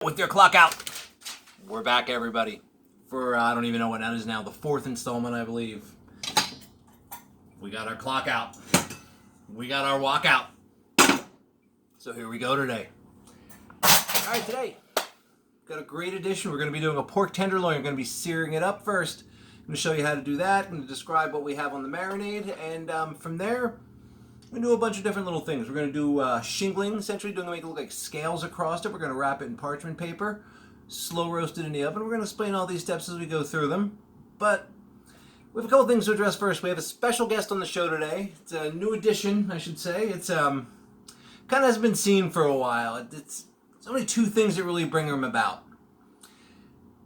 With your clock out, we're back, everybody, for I don't even know what that is now, the 4th installment, I believe. We got our clock out, we got our walkout, so here we go today. Alright, today, got a great addition. We're going to be doing a pork tenderloin. We're going to be searing it up first. I'm going to show you how to do that. I'm going to describe what we have on the marinade, and from there, we're going to do a bunch of different little things. We're going to do shingling, essentially doing to make it look like scales across it. We're going to wrap it in parchment paper, slow roast it in the oven. We're going to explain all these steps as we go through them. But we have a couple things to address first. We have a special guest on the show today. It's a new addition, I should say. It's kind of has been seen for a while. It's only two things that really bring him about.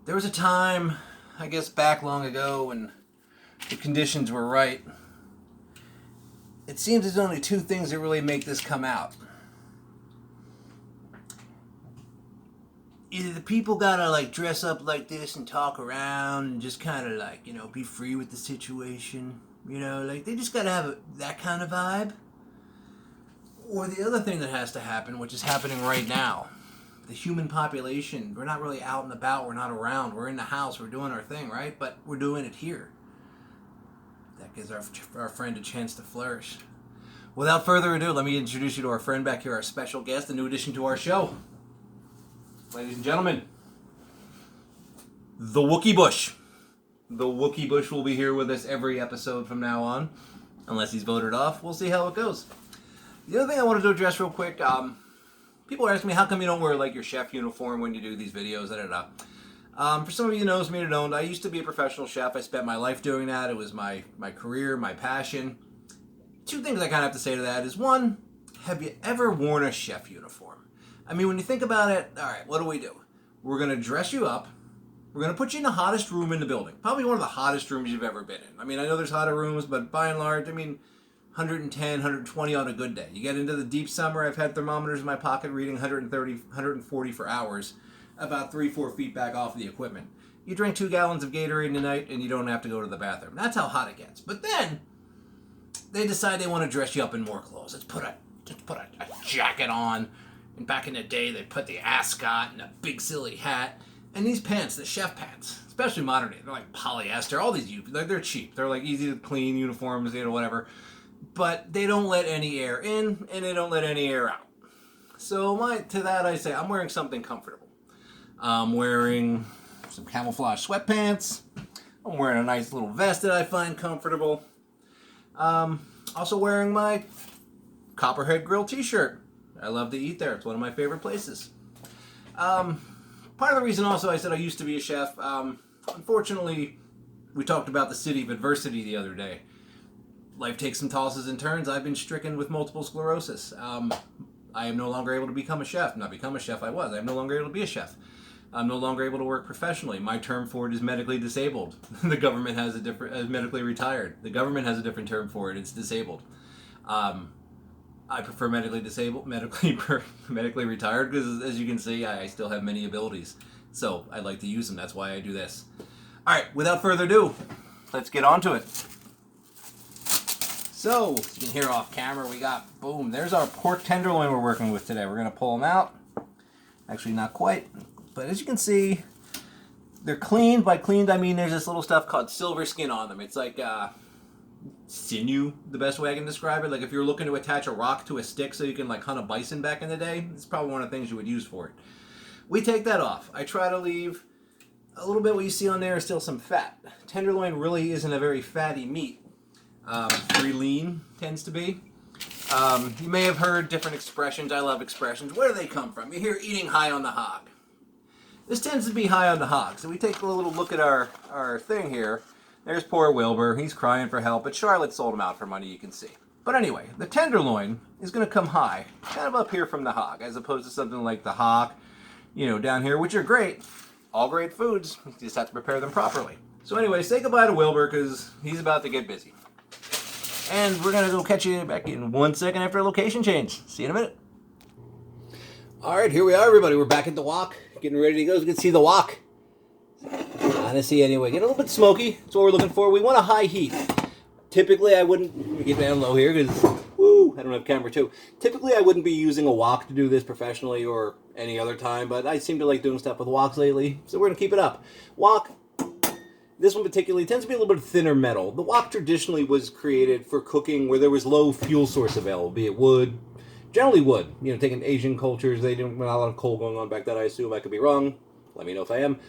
There was a time, I guess back long ago, when the conditions were right. It seems there's only two things that really make this come out. Either the people gotta like dress up like this and talk around and just kind of like, be free with the situation. Like they just gotta have that kind of vibe. Or the other thing that has to happen, which is happening right now. The human population, we're not really out and about, we're not around, we're in the house, we're doing our thing, right? But we're doing it here. That gives our friend a chance to flourish. Without further ado, let me introduce you to our friend back here, our special guest, a new addition to our show. Ladies and gentlemen, the Wookie Bush. The Wookie Bush will be here with us every episode from now on. Unless he's voted off, we'll see how it goes. The other thing I wanted to address real quick, people are asking me, how come you don't wear like your chef uniform when you do these videos, For some of you who knows me or don't, I used to be a professional chef. I spent my life doing that. It was my career, my passion. Two things I kind of have to say to that is, one, have you ever worn a chef uniform? I mean, when you think about it, all right, what do? We're going to dress you up. We're going to put you in the hottest room in the building. Probably one of the hottest rooms you've ever been in. I mean, I know there's hotter rooms, but by and large, 110, 120 on a good day. You get into the deep summer, I've had thermometers in my pocket reading 130, 140 for hours, about 3-4 feet back off of the equipment. You drink 2 gallons of Gatorade in a night and you don't have to go to the bathroom. That's how hot it gets. But then they decide they want to dress you up in more clothes. Let's put a jacket on. And back in the day, they put the ascot and a big silly hat. And these pants, the chef pants, especially modern day, they're like polyester. All these, they're cheap. They're like easy to clean uniforms, whatever. But they don't let any air in, and they don't let any air out. So to that I say, I'm wearing something comfortable. I'm wearing some camouflage sweatpants. I'm wearing a nice little vest that I find comfortable. Also wearing my Copperhead Grill t-shirt. I love to eat there. It's one of my favorite places. Part of the reason also I said I used to be a chef, unfortunately, we talked about the city of adversity the other day. Life takes some tosses and turns. I've been stricken with multiple sclerosis. I am no longer able to become a chef. Not become a chef, I was. I'm no longer able to be a chef. I'm no longer able to work professionally. My term for it is medically disabled. The government has a different, medically retired. The government has a different term for it. It's disabled. I prefer medically disabled, medically retired, because as you can see, I still have many abilities. So I like to use them. That's why I do this. All right, without further ado, let's get on to it. So, as you can hear off camera, we got, boom, there's our pork tenderloin we're working with today. We're going to pull them out. Actually, not quite. But as you can see, they're cleaned. By cleaned, I mean there's this little stuff called silver skin on them. It's like sinew, the best way I can describe it. Like if you're looking to attach a rock to a stick so you can like hunt a bison back in the day, it's probably one of the things you would use for it. We take that off. I try to leave a little bit. What you see on there is still some fat. Tenderloin really isn't a very fatty meat. Very lean tends to be. You may have heard different expressions. I love expressions. Where do they come from? You hear eating high on the hog. This tends to be high on the hog. So we take a little look at our thing here. There's poor Wilbur. He's crying for help, but Charlotte sold him out for money, you can see. But anyway, the tenderloin is going to come high, kind of up here from the hog, as opposed to something like the hock, down here, which are great. All great foods. You just have to prepare them properly. So anyway, say goodbye to Wilbur, because he's about to get busy. And we're going to go catch you back in 1 second after a location change. See you in a minute. All right, here we are, everybody. We're back at the wok, getting ready to go. You can see the wok. Honestly, anyway, get a little bit smoky. That's what we're looking for. We want a high heat. Typically, I wouldn't get down low here because, woo, 2. I don't have camera 2. Typically, I wouldn't be using a wok to do this professionally or any other time, but I seem to like doing stuff with woks lately, so we're going to keep it up. Wok, this one particularly, tends to be a little bit thinner metal. The wok traditionally was created for cooking where there was low fuel source available, be it wood, generally wood. You know, taking Asian cultures, they didn't have a lot of coal going on back then, I assume. I could be wrong. Let me know if I am.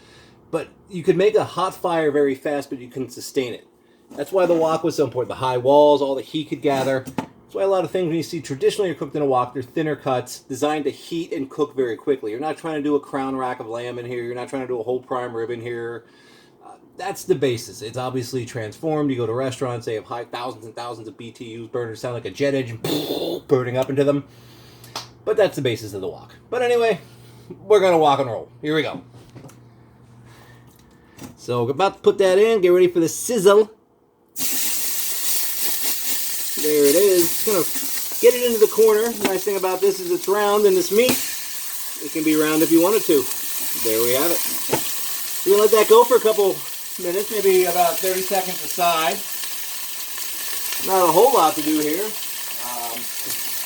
But you could make a hot fire very fast, but you couldn't sustain it. That's why the wok was so important. The high walls, all the heat could gather. That's why a lot of things when you see traditionally are cooked in a wok, they're thinner cuts, designed to heat and cook very quickly. You're not trying to do a crown rack of lamb in here. You're not trying to do a whole prime rib in here. That's the basis. It's obviously transformed. You go to restaurants, they have high thousands and thousands of BTUs. Burners sound like a jet engine burning up into them. But that's the basis of the wok. But anyway, we're going to wok and roll. Here we go. So, about to put that in. Get ready for the sizzle. There it is. Just going to get it into the corner. The nice thing about this is it's round, and this meat, it can be round if you wanted to. There we have it. We're going to let that go for a couple minutes, maybe about 30 seconds aside. Not a whole lot to do here.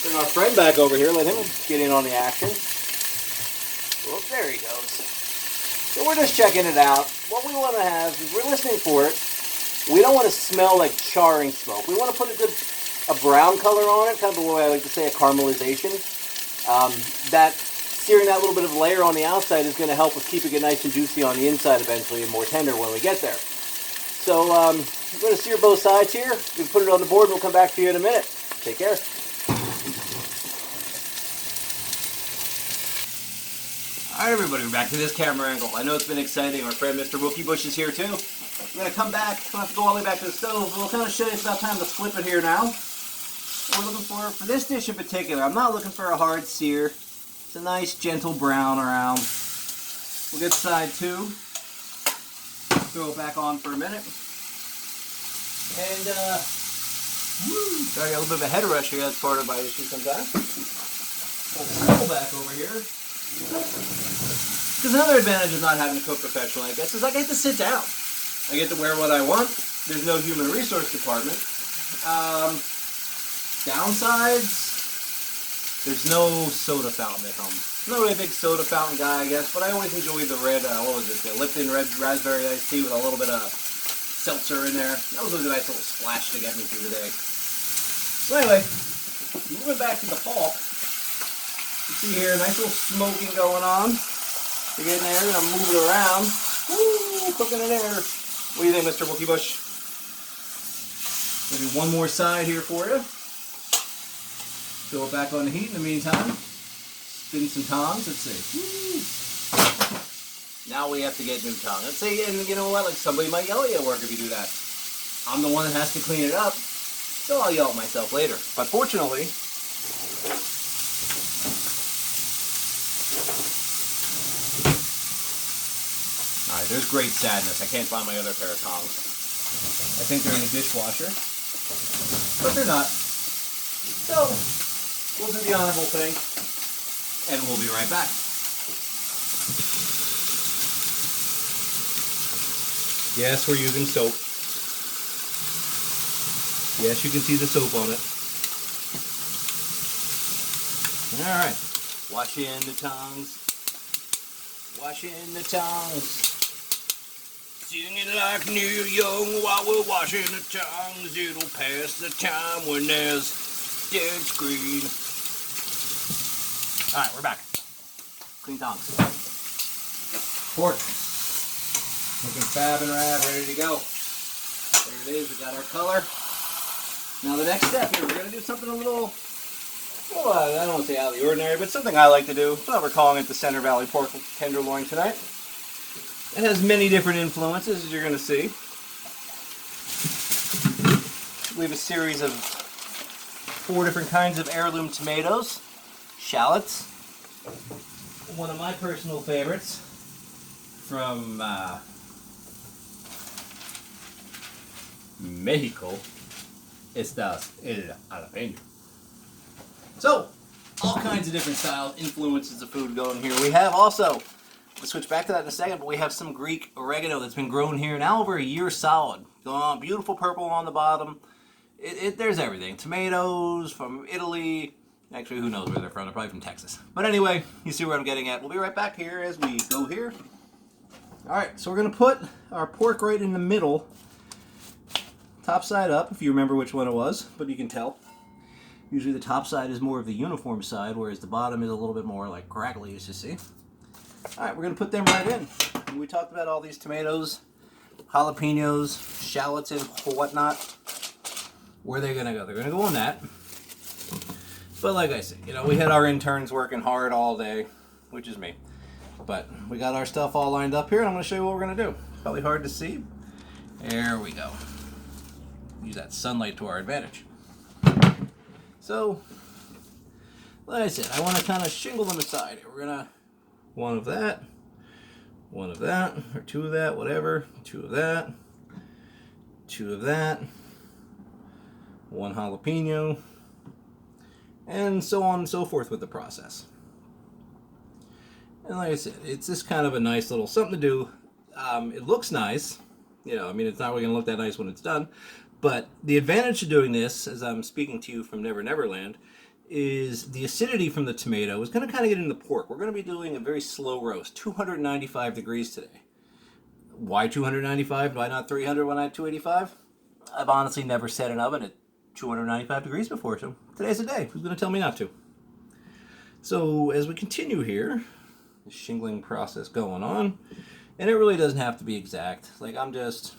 Bring our friend back over here, let him get in on the action. Well, there he goes. So we're just checking it out. What we want to have is we're listening for it. We don't want to smell like charring smoke. We want to put a brown color on it, kind of the way I like to say a caramelization. That searing that little bit of layer on the outside is going to help with keeping it nice and juicy on the inside eventually and more tender when we get there. So we're going to sear both sides here. We can put it on the board and we'll come back to you in a minute. Take care. Alright everybody, we're back to this camera angle. I know it's been exciting. Our friend Mr. Wookie Bush is here too. We're going to come back, don't have to go all the way back to the stove, but we'll kind of show you it's about time to flip it here now. What we're looking for this dish in particular, I'm not looking for a hard sear. It's a nice gentle brown around. We'll get side 2. Throw it back on for a minute. And, sorry, a little bit of a head rush here. That's part of my issue sometimes. We'll pull back over here. Because another advantage of not having to cook professionally, I guess, is I get to sit down. I get to wear what I want. There's no human resource department. Downsides, there's no soda fountain at home. I'm not really a big soda fountain guy, I guess, but I always enjoy the red, what was it, the Lipton Red Raspberry Iced Tea with a little bit of seltzer in there. That was a nice little splash to get me through the day. So anyway, moving back to the pork. You see here, nice little smoking going on. We're getting there, we're gonna move it around. Woo, cooking in there. What do you think, Mr. Wookie Bush? Maybe one more side here for you. Throw it back on the heat in the meantime. Spin some tongs, let's see. Woo. Now we have to get new tongs. Let's see, and you know what, like somebody might yell at you at work if you do that. I'm the one that has to clean it up, so I'll yell at myself later. But fortunately, alright, there's great sadness. I can't find my other pair of tongs. I think they're in the dishwasher, but they're not. So, we'll do the honorable thing, and we'll be right back. Yes, we're using soap. Yes, you can see the soap on it. Alright, wash in the tongs. Wash in the tongs. Singing like Neil Young while we're washing the tongs. It'll pass the time when there's dead screen. Alright, we're back. Clean tongs. Pork. Looking fab and rad, ready to go. There it is, we got our color. Now the next step here, we're going to do something a little, well, I don't want to say out of the ordinary, but something I like to do. So we're calling it the Center Valley Pork Tenderloin tonight. It has many different influences, as you're going to see. We have a series of 4 different kinds of heirloom tomatoes, shallots. One of my personal favorites from Mexico. Estas el jalapeño. So, all kinds of different styles, influences of food going here. We have also, we'll switch back to that in a second, but we have some Greek oregano that's been grown here now over a year solid. Going on, beautiful purple on the bottom. there's everything. Tomatoes from Italy. Actually, who knows where they're from? They're probably from Texas. But anyway, you see where I'm getting at. We'll be right back here as we go here. All right, so we're going to put our pork right in the middle, top side up, if you remember which one it was, but you can tell. Usually the top side is more of the uniform side, whereas the bottom is a little bit more like crackly, as you see. All right, we're going to put them right in. And we talked about all these tomatoes, jalapenos, shallots, and whatnot. Where are they going to go? They're going to go on that. But like I said, we had our interns working hard all day, which is me. But we got our stuff all lined up here, and I'm going to show you what we're going to do. Probably hard to see. There we go. Use that sunlight to our advantage. So, like I said, I want to kind of shingle them aside. We're going to, one of that, or two of that, whatever, two of that, two of that, one jalapeno, and so on and so forth with the process. And like I said, it's just kind of a nice little something to do. It looks nice. It's not really going to look that nice when it's done. But the advantage to doing this, as I'm speaking to you from Never Never Land, is the acidity from the tomato is going to kind of get into the pork. We're going to be doing a very slow roast, 295 degrees today. Why 295? Why not 300 when I had 285? I've honestly never set an oven at 295 degrees before, so today's the day. Who's going to tell me not to? So as we continue here, the shingling process going on, and it really doesn't have to be exact. Like I'm just,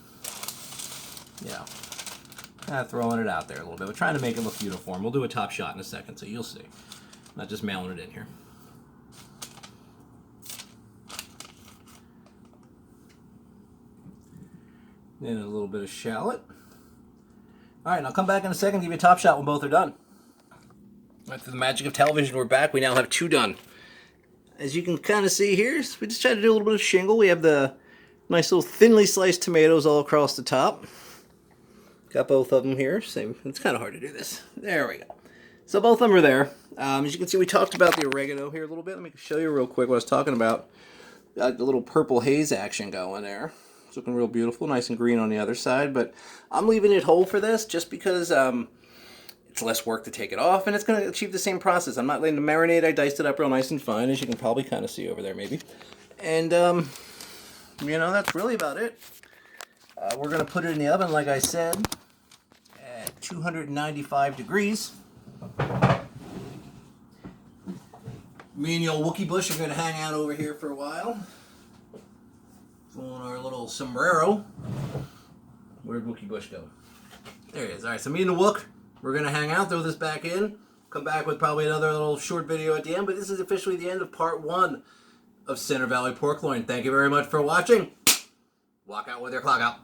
kind of throwing it out there a little bit. We're trying to make it look uniform. We'll do a top shot in a second, so you'll see. Not just mailing it in here. Then a little bit of shallot. All right, and I'll come back in a second and give you a top shot when both are done. Right, through the magic of television, we're back. We now have two done. As you can kind of see here, we just tried to do a little bit of shingle. We have the nice little thinly sliced tomatoes all across the top. Got both of them here. Same. It's kind of hard to do this. There we go. So both of them are there. As you can see, we talked about the oregano here a little bit. Let me show you real quick what I was talking about. Got the little purple haze action going there. It's looking real beautiful. Nice and green on the other side. But I'm leaving it whole for this just because it's less work to take it off, and it's going to achieve the same process. I'm not letting it marinate. I diced it up real nice and fine, as you can probably kind of see over there maybe. And, that's really about it. We're going to put it in the oven, like I said, at 295 degrees. Me and the old Wookie Bush are going to hang out over here for a while. Throwing our little sombrero. Where'd Wookie Bush go? There he is. All right, so me and the Wook, we're going to hang out, throw this back in, come back with probably another little short video at the end, but this is officially the end of part 1 of Center Valley Pork Loin. Thank you very much for watching. Walk out with your clock out.